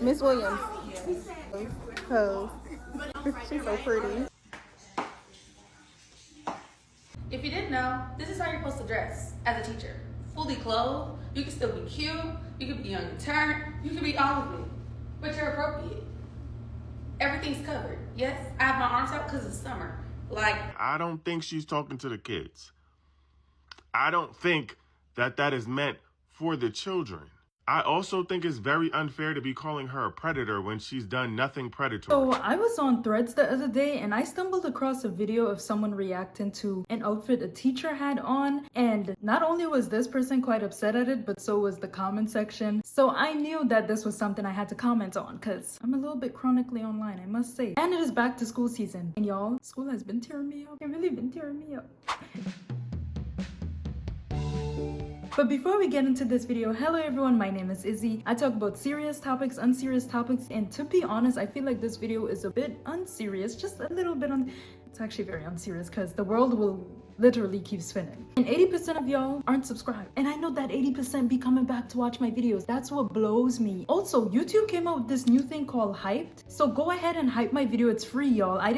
Miss Williams. Pose. She's so pretty. If you didn't know, this is how you're supposed to dress as a teacher. Fully clothed, you can still be cute, you can be on your turn, you can be all of it, but you're appropriate. Everything's covered. Yes, I have my arms out because it's summer. I don't think she's talking to the kids. I don't think that is meant for the children. I also think it's very unfair to be calling her a predator when she's done nothing predatory. So I was on Threads the other day and I stumbled across a video of someone reacting to an outfit a teacher had on, and not only was this person quite upset at it, but so was the comment section. So I knew that this was something I had to comment on because I'm a little bit chronically online, I must say. And it is back to school season, and y'all, school has been tearing me up. It really been tearing me up. But before we get into this video, hello everyone, my name is Izzy. I talk about serious topics, unserious topics, and to be honest, I feel like this video is a bit unserious, just a little bit it's actually very unserious because the world will literally keep spinning. And 80% of y'all aren't subscribed. And I know that 80% be coming back to watch my videos. That's what blows me. Also, YouTube came out with this new thing called Hyped. So go ahead and hype my video. It's free, y'all. I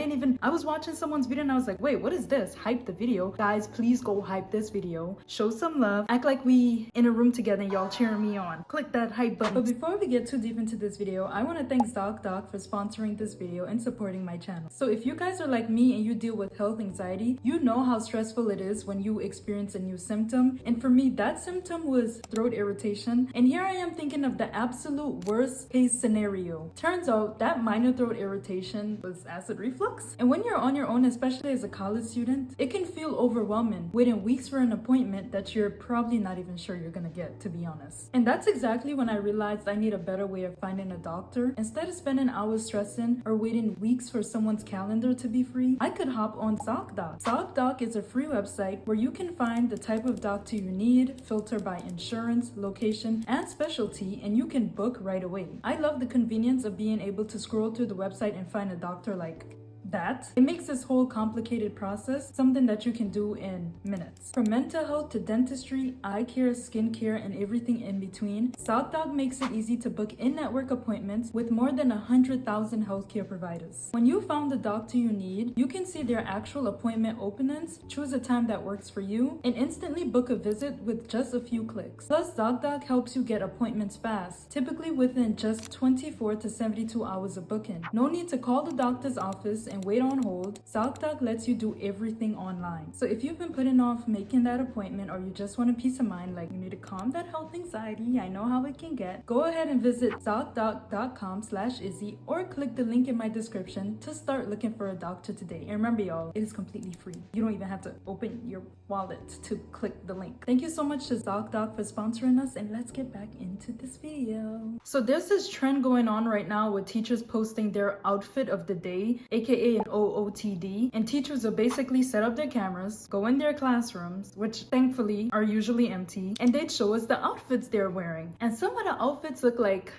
was watching someone's video and I was like, wait, what is this? Hype the video. Guys, please go hype this video. Show some love. Act like we in a room together and y'all cheering me on. Click that hype button. But before we get too deep into this video, I want to thank ZocDoc for sponsoring this video and supporting my channel. So if you guys are like me and you deal with health anxiety, you know how stressful it is when you experience a new symptom. And for me, that symptom was throat irritation. And here I am thinking of the absolute worst case scenario. Turns out that minor throat irritation was acid reflux. And when you're on your own, especially as a college student, it can feel overwhelming, waiting weeks for an appointment that you're probably not even sure you're gonna get, to be honest. And that's exactly when I realized I need a better way of finding a doctor. Instead of spending hours stressing or waiting weeks for someone's calendar to be free, I could hop on ZocDoc. ZocDoc is a free website where you can find the type of doctor you need, filter by insurance, location, and specialty, and you can book right away. I love the convenience of being able to scroll through the website and find a doctor like that. It makes this whole complicated process something that you can do in minutes. From mental health to dentistry, eye care, skincare, and everything in between, ZocDoc makes it easy to book in-network appointments with more than 100,000 healthcare providers. When you found the doctor you need, you can see their actual appointment openings, choose a time that works for you, and instantly book a visit with just a few clicks. Plus, ZocDoc helps you get appointments fast, typically within just 24 to 72 hours of booking. No need to call the doctor's office and wait on hold. ZocDoc lets you do everything online. So if you've been putting off making that appointment, or you just want a peace of mind, like you need to calm that health anxiety, I know how it can get, go ahead and visit ZocDoc.com/Izzy or click the link in my description to start looking for a doctor today. And remember y'all, it is completely free. You don't even have to open your wallet to click the link. Thank you so much to ZocDoc for sponsoring us, and let's get back into this video. So there's this trend going on right now with teachers posting their outfit of the day, aka an OOTD, and teachers will basically set up their cameras, go in their classrooms, which thankfully are usually empty, and they'd show us the outfits they're wearing. And some of the outfits look like,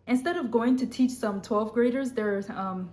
instead of going to teach some 12th graders, they're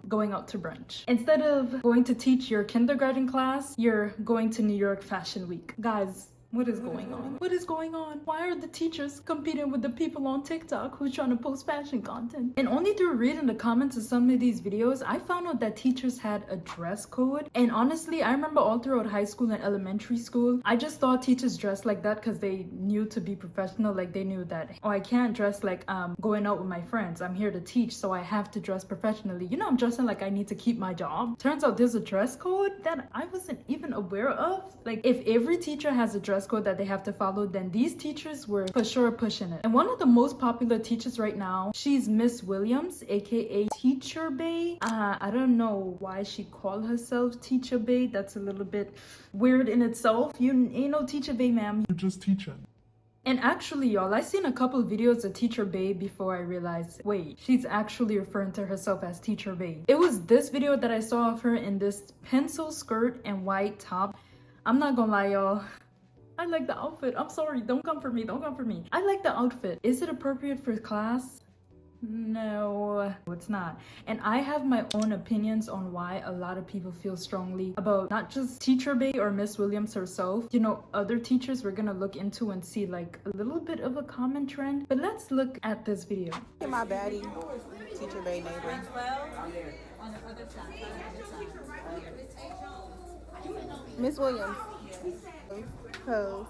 going out to brunch. Instead of going to teach your kindergarten class, you're going to New York Fashion Week. Guys, what is going on? What is going on? Why are the teachers competing with the people on TikTok who's trying to post fashion content? And only through reading the comments of some of these videos, I found out that teachers had a dress code. And honestly, I remember all throughout high school and elementary school, I just thought teachers dressed like that because they knew to be professional. Like they knew that, oh, I can't dress like going out with my friends. I'm here to teach, so I have to dress professionally. You know, I'm dressing like I need to keep my job. Turns out there's a dress code that I wasn't even aware of. Like if every teacher has a dress code that they have to follow, then these teachers were for sure pushing it. And one of the most popular teachers right now, she's Miss Williams, aka Teacher Bae. I don't know why she called herself Teacher Bae. That's a little bit weird in itself. You ain't no Teacher Bae, ma'am. You're just teaching. And actually, y'all, I seen a couple of videos of Teacher Bae before I realized, wait, she's actually referring to herself as Teacher Bae. It was this video that I saw of her in this pencil skirt and white top. I'm not gonna lie, y'all, I like the outfit. I'm sorry, don't come for me, don't come for me. I like the outfit. Is it appropriate for class? No. it's not. And I have my own opinions on why a lot of people feel strongly about not just Teacher Bay or Miss Williams herself, you know, other teachers we're gonna look into and see like a little bit of a common trend. But let's look at this video. My baddie, Teacher Bay neighbor. Miss Williams. Cause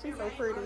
she's so pretty.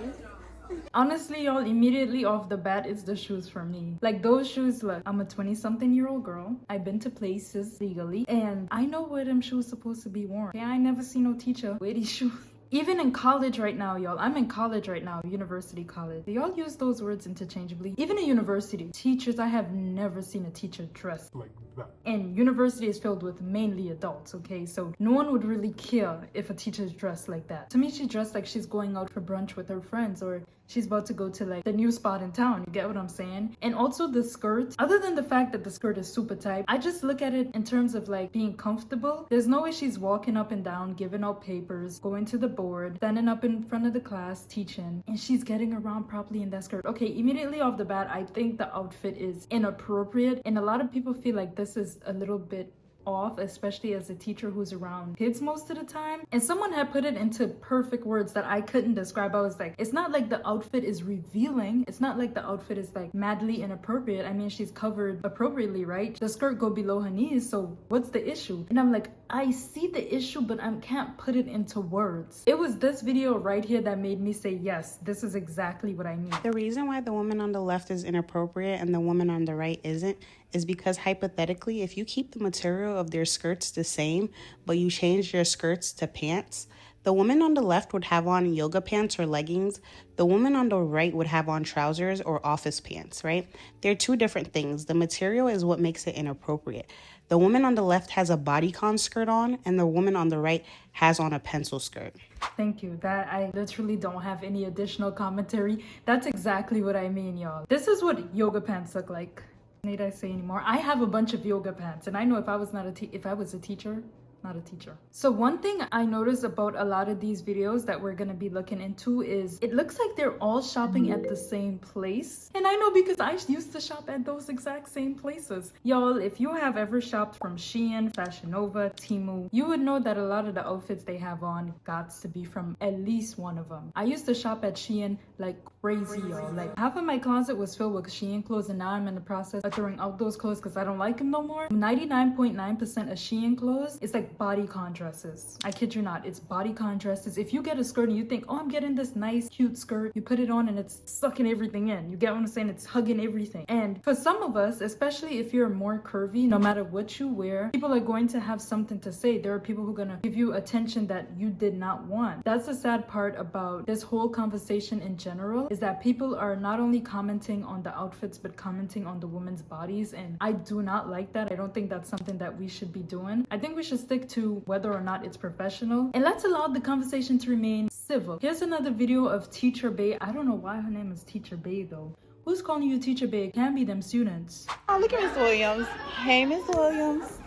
Honestly, y'all, immediately off the bat, it's the shoes for me. Like those shoes, look, I'm a 20-something-year-old girl. I've been to places legally, and I know where them shoes supposed to be worn. Okay, I ain't never seen no teacher wear these shoes. Even in college right now, y'all, I'm in college right now, university college. Do y'all use those words interchangeably? Even in university, teachers, I have never seen a teacher dressed like that. And university is filled with mainly adults, okay? So no one would really care if a teacher's dressed like that. To me, she's dressed like she's going out for brunch with her friends, or she's about to go to like the new spot in town. You get what I'm saying? And also the skirt, other than the fact that the skirt is super tight, I just look at it in terms of like being comfortable. There's no way she's walking up and down, giving out papers, going to the board, standing up in front of the class, teaching, and she's getting around properly in that skirt. Okay, immediately off the bat, I think the outfit is inappropriate, and a lot of people feel like this is a little bit off, especially as a teacher who's around kids most of the time. And someone had put it into perfect words that I couldn't describe. I was like, it's not like the outfit is revealing. It's not like the outfit is like madly inappropriate. I mean, she's covered appropriately, right? The skirt go below her knees, so what's the issue? And I'm like, I see the issue, but I can't put it into words. It was this video right here that made me say, yes, this is exactly what I mean. The reason why the woman on the left is inappropriate and the woman on the right isn't is because hypothetically, if you keep the material of their skirts the same, but you change your skirts to pants, the woman on the left would have on yoga pants or leggings. The woman on the right would have on trousers or office pants, right? They're two different things. The material is what makes it inappropriate. The woman on the left has a bodycon skirt on, and the woman on the right has on a pencil skirt. Thank you. That I literally don't have any additional commentary. That's exactly what I mean, y'all. This is what yoga pants look like. Need I say anymore? I have a bunch of yoga pants, and I know if I was a teacher, not a teacher. So one thing I noticed about a lot of these videos that we're gonna be looking into is it looks like they're all shopping at the same place. And I know because I used to shop at those exact same places. Y'all, if you have ever shopped from Shein, Fashion Nova, Temu, you would know that a lot of the outfits they have on gots to be from at least one of them. I used to shop at Shein like crazy, y'all. Like half of my closet was filled with Shein clothes, and now I'm in the process of throwing out those clothes because I don't like them no more. 99.9% of Shein clothes is like bodycon dresses. I kid you not, it's bodycon dresses. If you get a skirt and you think, oh, I'm getting this nice cute skirt, you put it on and it's sucking everything in. You get what I'm saying? It's hugging everything. And for some of us, especially if you're more curvy, no matter what you wear, people are going to have something to say. There are people who are going to give you attention that you did not want. That's the sad part about this whole conversation in general, is that people are not only commenting on the outfits but commenting on the women's bodies, and I do not like that. I don't think that's something that we should be doing. I think we should stick to whether or not it's professional, and let's allow the conversation to remain civil. Here's another video of Teacher Bay. I don't know why her name is Teacher Bay though. Who's calling you Teacher Bay? It can't be them students. Oh, look at Miss Williams. Hey, Miss Williams.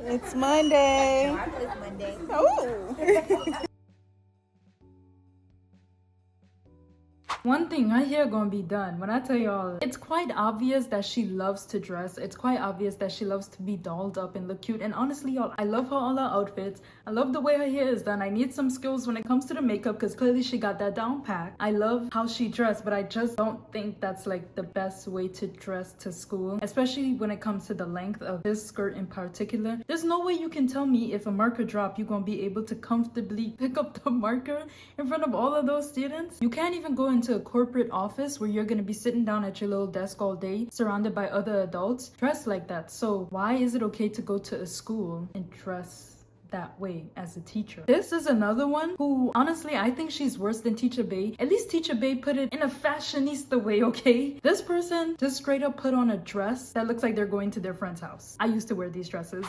It's Monday. It's Monday. Oh. One thing right here gonna be done when I tell y'all, it's quite obvious that she loves to dress. It's quite obvious that she loves to be dolled up and look cute. And honestly, y'all, I love her all her outfits. I love the way her hair is done. I need some skills when it comes to the makeup because clearly she got that down pat. I love how she dressed, but I just don't think that's like the best way to dress to school, especially when it comes to the length of this skirt in particular. There's no way you can tell me if a marker drop, you're gonna be able to comfortably pick up the marker in front of all of those students. You can't even go into a corporate office where you're going to be sitting down at your little desk all day surrounded by other adults dressed like that. So why is it okay to go to a school and dress that way as a teacher? This is another one who honestly I think she's worse than Teacher Bay. At least Teacher Bay put it in a fashionista way, okay? This person just straight up put on a dress that looks like they're going to their friend's house. I used to wear these dresses.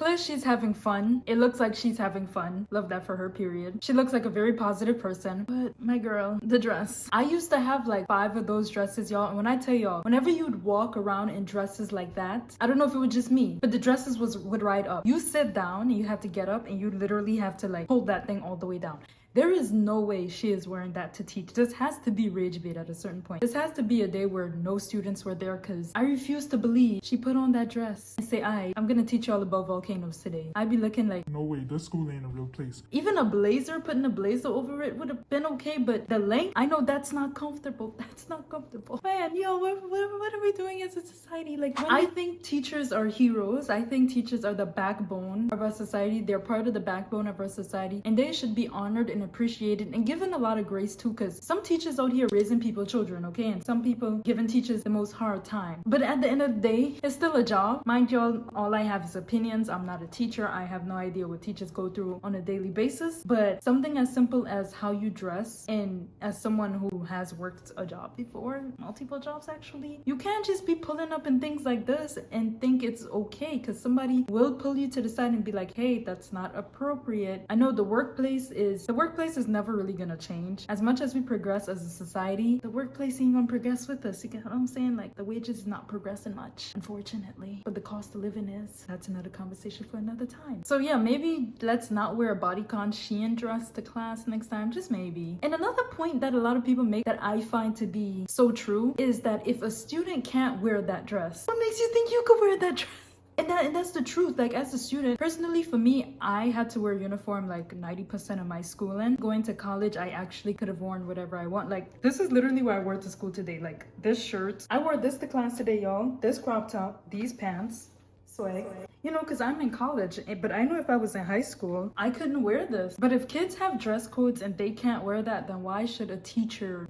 clear she's having fun. It looks like she's having fun. Love that for her, period. She looks like a very positive person. But my girl, the dress. I used to have like 5 of those dresses, y'all. And when I tell y'all, whenever you'd walk around in dresses like that, I don't know if it was just me, but the dresses would ride up. You sit down and you have to get up and you literally have to like hold that thing all the way down. There is no way she is wearing that to teach. This has to be rage bait at a certain point. This has to be a day where no students were there, because I refuse to believe she put on that dress and say, I'm gonna teach y'all about volcanoes today. I'd be looking like, no way, this school ain't a real place. even a blazer, putting a blazer over it would have been okay, but the length, I know that's not comfortable. That's not comfortable. Man, yo, what are we doing as a society? Like, I think teachers are heroes. I think teachers are the backbone of our society. They're part of the backbone of our society, and they should be honored and appreciated and given a lot of grace too, because some teachers out here raising people children, okay, and some people giving teachers the most hard time. But at the end of the day, it's still a job. Mind y'all, all I have is opinions. I'm not a teacher. I have no idea what teachers go through on a daily basis, but something as simple as how you dress, and as someone who has worked a job before, multiple jobs actually, you can't just be pulling up in things like this and think it's okay, because somebody will pull you to the side and be like, hey, that's not appropriate. I know the workplace is never really gonna change. As much as we progress as a society, the workplace ain't gonna progress with us. You get what I'm saying? Like, the wages is not progressing much, unfortunately, but the cost of living is. That's another conversation for another time. So yeah, maybe let's not wear a bodycon Shein dress to class next time, just maybe. And another point that a lot of people make that I find to be so true is that if a student can't wear that dress, what makes you think you could wear that dress? And that's the truth. Like, as a student, personally for me, I had to wear uniform like 90% of my schooling. Going to college, I actually could have worn whatever I want. Like, this is literally what I wore to school today. Like, this shirt. I wore this to class today, y'all. This crop top, these pants, swag. You know, because I'm in college, but I know if I was in high school, I couldn't wear this. But if kids have dress codes and they can't wear that, then why should a teacher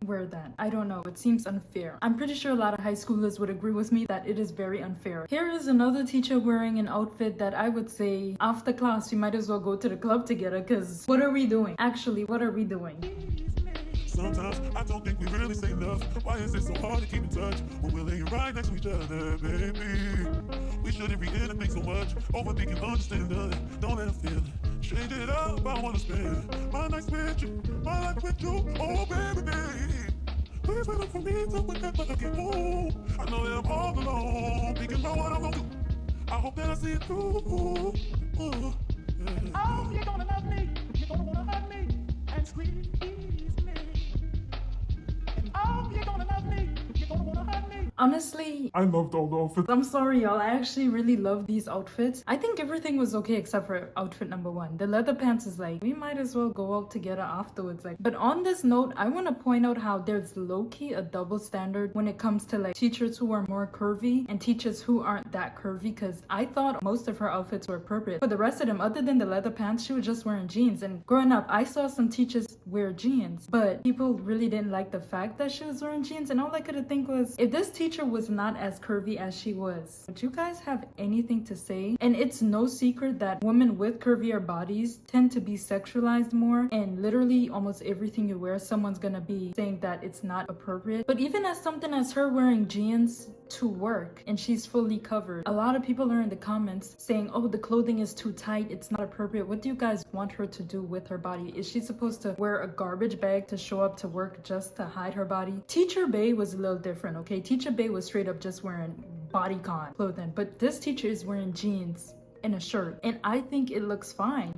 wear that? I don't know. It seems unfair. I'm pretty sure a lot of high schoolers would agree with me that it is very unfair. Here is another teacher wearing an outfit that I would say after class we might as well go to the club together, because what are we doing? Actually, what are we doing? Sometimes I don't think we really say enough. Why is it so hard to keep in touch when we're laying right next to each other, baby? We shouldn't read anything so much. Overthinking, understand nothing. Don't let them feel it. Change it up, I wanna spend my nights with you, my life with you. Oh, baby, please wait up for me till whenever I get home. I know that I'm all alone, thinking about what I'm gonna do. I hope that I see it through. Yeah. Oh, you're gonna love me. You're gonna wanna hug me and squeeze me. Oh, you're gonna love me. You're gonna wanna hug me. Honestly, I loved all the outfits. I'm sorry, y'all. I actually really love these outfits. I think everything was okay except for outfit number 1. The leather pants is like, we might as well go out together afterwards. Like, but on this note, I want to point out how there's low-key a double standard when it comes to like teachers who are more curvy and teachers who aren't that curvy, because I thought most of her outfits were appropriate. For the rest of them, other than the leather pants, she was just wearing jeans. And growing up, I saw some teachers wear jeans, but people really didn't like the fact that she was wearing jeans. And all I could think was, if this teacher was not as curvy as she was, would you guys have anything to say? And it's no secret that women with curvier bodies tend to be sexualized more, and literally almost everything you wear, someone's gonna be saying that it's not appropriate. But even as something as her wearing jeans to work and she's fully covered, a lot of people are in the comments saying, oh, the clothing is too tight, it's not appropriate. What do you guys want her to do with her body? Is she supposed to wear a garbage bag to show up to work just to hide her body? Teacher Bay was a little different, okay? Teacher Bay was straight up just wearing bodycon clothing, but this teacher is wearing jeans and a shirt, and I think it looks fine.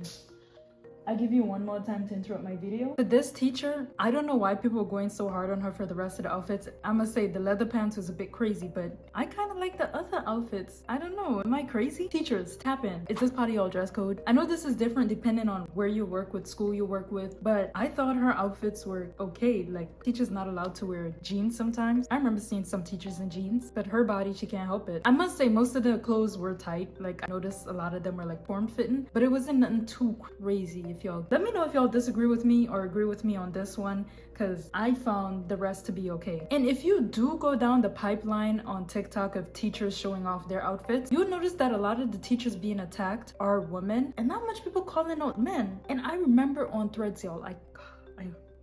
I give you one more time to interrupt my video. But this teacher, I don't know why people are going so hard on her for the rest of the outfits. I must say the leather pants was a bit crazy, but I kind of like the other outfits. I don't know, am I crazy? Teachers, tap in. Is this part of your dress code? I know this is different depending on where you work with, school you work with, but I thought her outfits were okay. Like, teachers not allowed to wear jeans sometimes. I remember seeing some teachers in jeans, but her body, she can't help it. I must say most of the clothes were tight. Like, I noticed a lot of them were like form-fitting, but it wasn't nothing too crazy. If y'all, let me know if y'all disagree with me or agree with me on this one, because I found the rest to be okay. And if you do go down the pipeline on TikTok of teachers showing off their outfits, you would notice that a lot of the teachers being attacked are women and not much people calling out men. And I remember on Threads, y'all,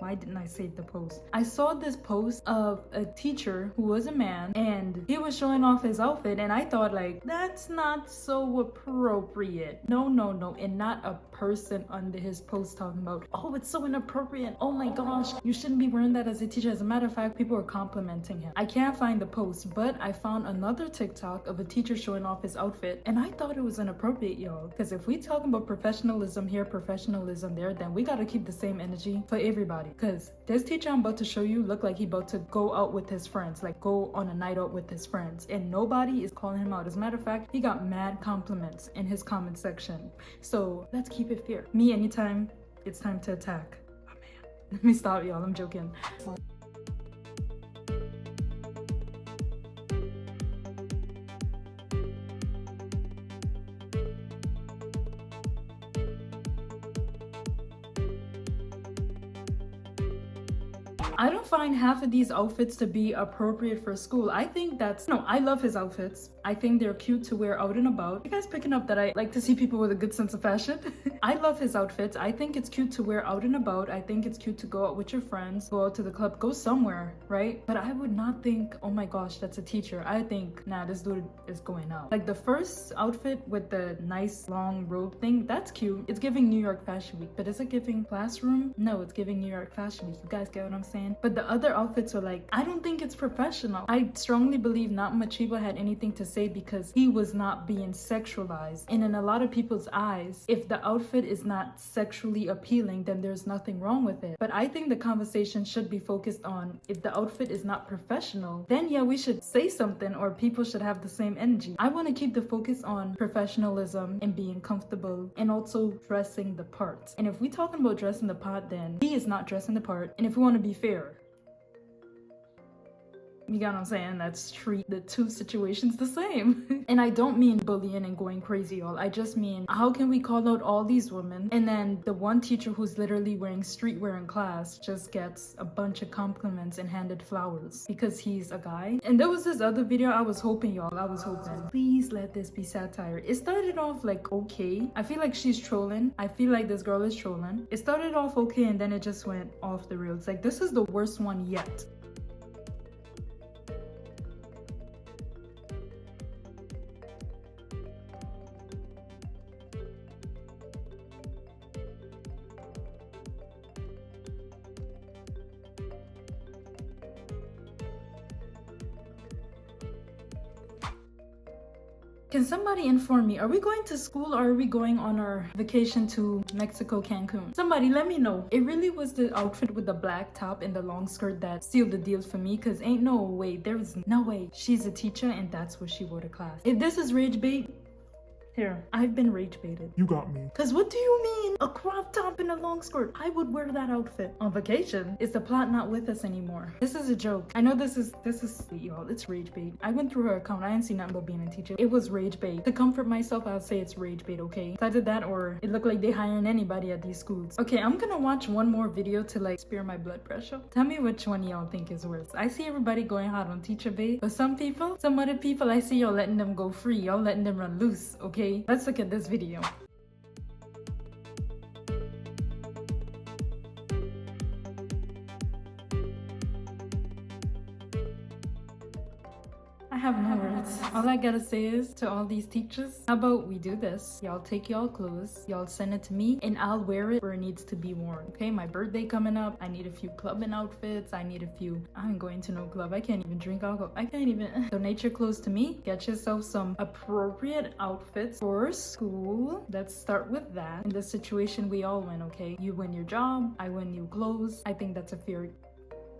Why didn't I save the post? I saw this post of a teacher who was a man and he was showing off his outfit, and I thought like, that's not so appropriate. No, and not a person under his post talking about, oh, it's so inappropriate. Oh my gosh, you shouldn't be wearing that as a teacher. As a matter of fact, people are complimenting him. I can't find the post, but I found another TikTok of a teacher showing off his outfit, and I thought it was inappropriate, y'all. Because if we talking about professionalism here, professionalism there, then we gotta keep the same energy for everybody. Because this teacher I'm about to show you look like he about to go out with his friends, like go on a night out with his friends, and nobody is calling him out. As a matter of fact, he got mad compliments in his comment section. So let's keep it fair. Me, anytime it's time to attack. Oh man, let me stop, y'all. I'm joking. I don't find half of these outfits to be appropriate for school. I think that's, no, I love his outfits. I think they're cute to wear out and about. You guys picking up that I like to see people with a good sense of fashion? I love his outfits. I think it's cute to wear out and about. I think it's cute to go out with your friends, go out to the club, go somewhere, right? But I would not think, oh my gosh, that's a teacher. I think, nah, this dude is going out. Like the first outfit with the nice long robe thing, that's cute. It's giving New York Fashion Week, but is it giving classroom? No, it's giving New York Fashion Week. You guys get what I'm saying? But the other outfits were like, I don't think it's professional. I strongly believe not much people had anything to say because he was not being sexualized. And in a lot of people's eyes, if the outfit is not sexually appealing, then there's nothing wrong with it. But I think the conversation should be focused on, if the outfit is not professional, then yeah, we should say something, or people should have the same energy. I want to keep the focus on professionalism and being comfortable and also dressing the part. And if we're talking about dressing the part, then he is not dressing the part. And if we want to be fair, you got what I'm saying? Let's treat the two situations the same. And I don't mean bullying and going crazy, y'all. I just mean, how can we call out all these women and then the one teacher who's literally wearing streetwear in class just gets a bunch of compliments and handed flowers because he's a guy? And there was this other video, I was hoping, y'all, please let this be satire. It started off like okay. I feel like she's trolling. I feel like this girl is trolling. It started off okay and then it just went off the rails. Like, this is the worst one yet. Can somebody inform me, are we going to school or are we going on our vacation to Mexico, Cancun? Somebody let me know. It really was the outfit with the black top and the long skirt that sealed the deal for me, because ain't no way, there's no way she's a teacher and that's what she wore to class. If this is rage bait, here, I've been rage baited. You got me. Cause what do you mean? A crop top and a long skirt. I would wear that outfit on vacation. Is the plot not with us anymore? This is a joke. I know this is y'all, it's rage bait. I went through her account. I didn't see nothing but being a teacher. It was rage bait. To comfort myself, I'll say it's rage bait, okay? So I did that, or it looked like they hiring anybody at these schools. Okay, I'm gonna watch one more video to like spare my blood pressure. Tell me which one y'all think is worse. I see everybody going hard on teacher bait, but some other people, I see y'all letting them go free. Y'all letting them run loose, okay? Let's look at this video. I have no words. All I gotta say is, to all these teachers, how about we do this? Y'all take y'all clothes, y'all send it to me, and I'll wear it where it needs to be worn, okay? My birthday coming up, I need a few clubbing outfits, I ain't going to no club, I can't even drink alcohol, I can't even donate your clothes to me. Get yourself some appropriate outfits for school. Let's start with that. In this situation, we all win, okay? You win your job, I win new clothes. I think that's a fair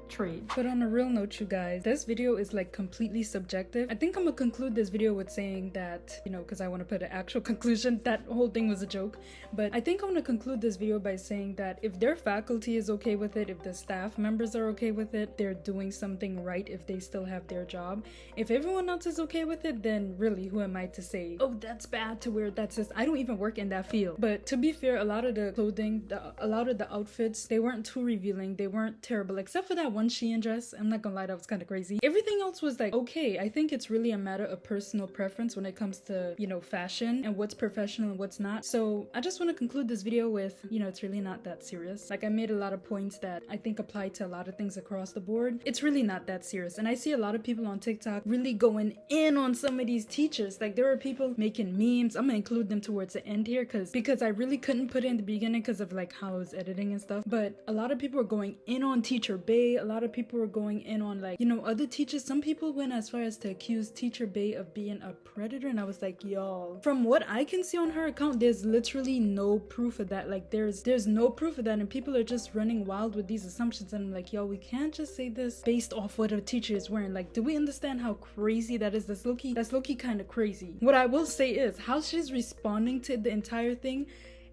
trade. But on a real note, you guys, this video is like completely subjective. I think I'm gonna conclude this video with saying that, you know, because I want to put an actual conclusion. That whole thing was a joke, but I think I'm gonna conclude this video by saying that if their faculty is okay with it, if the staff members are okay with it, they're doing something right if they still have their job. If everyone else is okay with it, then really, who am I to say, oh, that's bad to wear, that's just, I don't even work in that field. But to be fair, a lot of the clothing, a lot of the outfits, they weren't too revealing, they weren't terrible, except for that one Shein dress. I'm not gonna lie, that was kind of crazy. Everything else was like, okay. I think it's really a matter of personal preference when it comes to, you know, fashion and what's professional and what's not. So I just want to conclude this video with, you know, it's really not that serious. Like, I made a lot of points that I think apply to a lot of things across the board. It's really not that serious. And I see a lot of people on TikTok really going in on some of these teachers. Like, there are people making memes. I'm gonna include them towards the end here because I really couldn't put it in the beginning because of like how I was editing and stuff. But a lot of people are going in on Teacher Bay. A lot of people are going in on, like, you know, other teachers. Some people went as far as to accuse Teacher Bay of being a predator, and I was like, y'all, from what I can see on her account, there's literally no proof of that. Like, there's no proof of that, and people are just running wild with these assumptions. And I'm like, yo, we can't just say this based off what a teacher is wearing. Like, do we understand how crazy that is? That's low-key kind of crazy. What I will say is how she's responding to the entire thing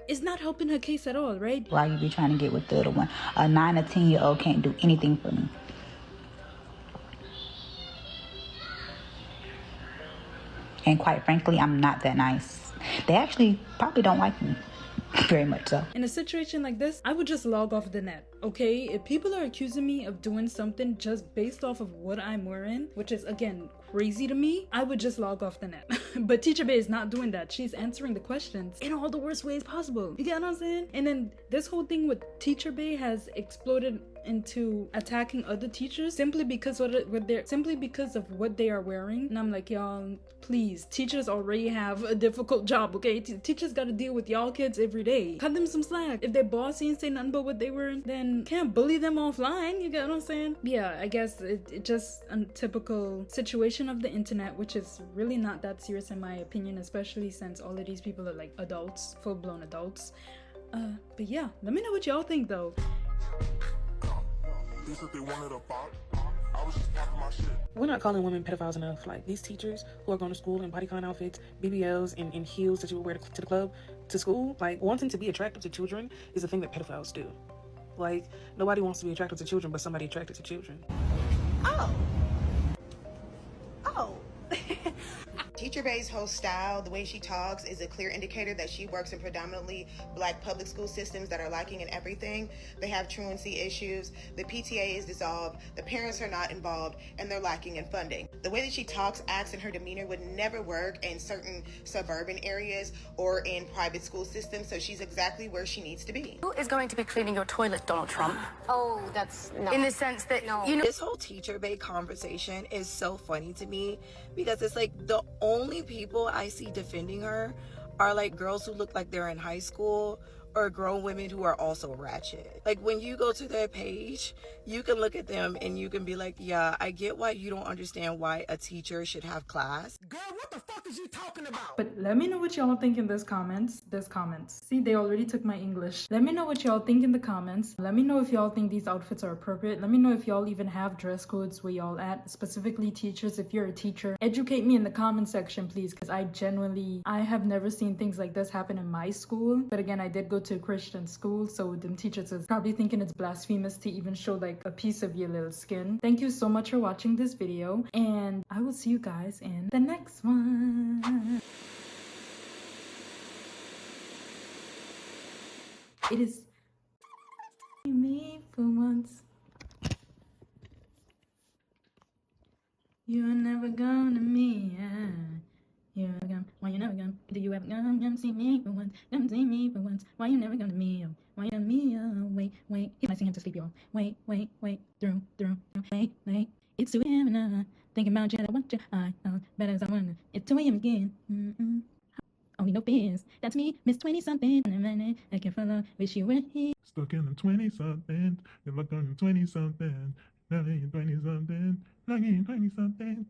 is not helping her case at all, right? Why you be trying to get with the other one? A 9 or 10-year-old can't do anything for me. And quite frankly, I'm not that nice. They actually probably don't like me. Very much so. In a situation like this, I would just log off the net, okay? If people are accusing me of doing something just based off of what I'm wearing, which is, again, crazy to me, I would just log off the net. But Teacher Bay is not doing that. She's answering the questions in all the worst ways possible. You get what I'm saying? And then this whole thing with Teacher Bay has exploded into attacking other teachers simply because of what they are wearing. And I'm like, y'all, please, teachers already have a difficult job, okay? Teachers gotta deal with y'all kids every day. Cut them some slack. If they're bossy and say nothing but what they wearing, then can't bully them offline. You get what I'm saying? Yeah, I guess it just a typical situation of the internet, which is really not that serious in my opinion, especially since all of these people are like adults, full-blown adults. But yeah, let me know what y'all think though. They said they wanted a pop. I was just popping my shit. We're not calling women pedophiles enough. Like, these teachers who are going to school in bodycon outfits, BBLs, and heels that you would wear to the club, to school, like, wanting to be attractive to children is a thing that pedophiles do. Like, nobody wants to be attracted to children, but somebody attracted to children. Oh. Teacher Bay's whole style, the way she talks, is a clear indicator that she works in predominantly Black public school systems that are lacking in everything. They have truancy issues, the PTA is dissolved, the parents are not involved, and they're lacking in funding. The way that she talks, acts, and her demeanor would never work in certain suburban areas or in private school systems, so she's exactly where she needs to be. Who is going to be cleaning your toilet, Donald Trump? Oh, that's no. In the sense that, you know... This whole Teacher Bay conversation is so funny to me because it's like the only people I see defending her are like girls who look like they're in high school or grown women who are also ratchet. Like, when you go to their page, you can look at them and you can be like, yeah, I get why you don't understand why a teacher should have class. Girl, what the fuck is you talking about? But let me know what y'all think in this comments. See, they already took my English. Let me know what y'all think in the comments. Let me know if y'all think these outfits are appropriate. Let me know if y'all even have dress codes where y'all at, specifically teachers. If you're a teacher, educate me in the comment section, please, because I have never seen things like this happen in my school. But again, I did go to a Christian school, so them teachers is probably thinking it's blasphemous to even show like a piece of your little skin. Thank you so much for watching this video, and I will see you guys in the next one. It is me for once. You're never gonna me. You're never gonna. Why you never gonna? Do you ever come see me for once? Come see me for once. Why you never gonna me? Why you me? Wait. He's sing him to sleep, y'all. Wait. Through. Wait. It's 2 a.m. and thinking about you. I want you. I know better as I want. It's 2 a.m. again. Only no fears. That's me, Miss 20-something. I can follow. Wish you were here. Stuck in the 20-something. You're looking 20-something. Now you're 20-something. Now you're 20-something.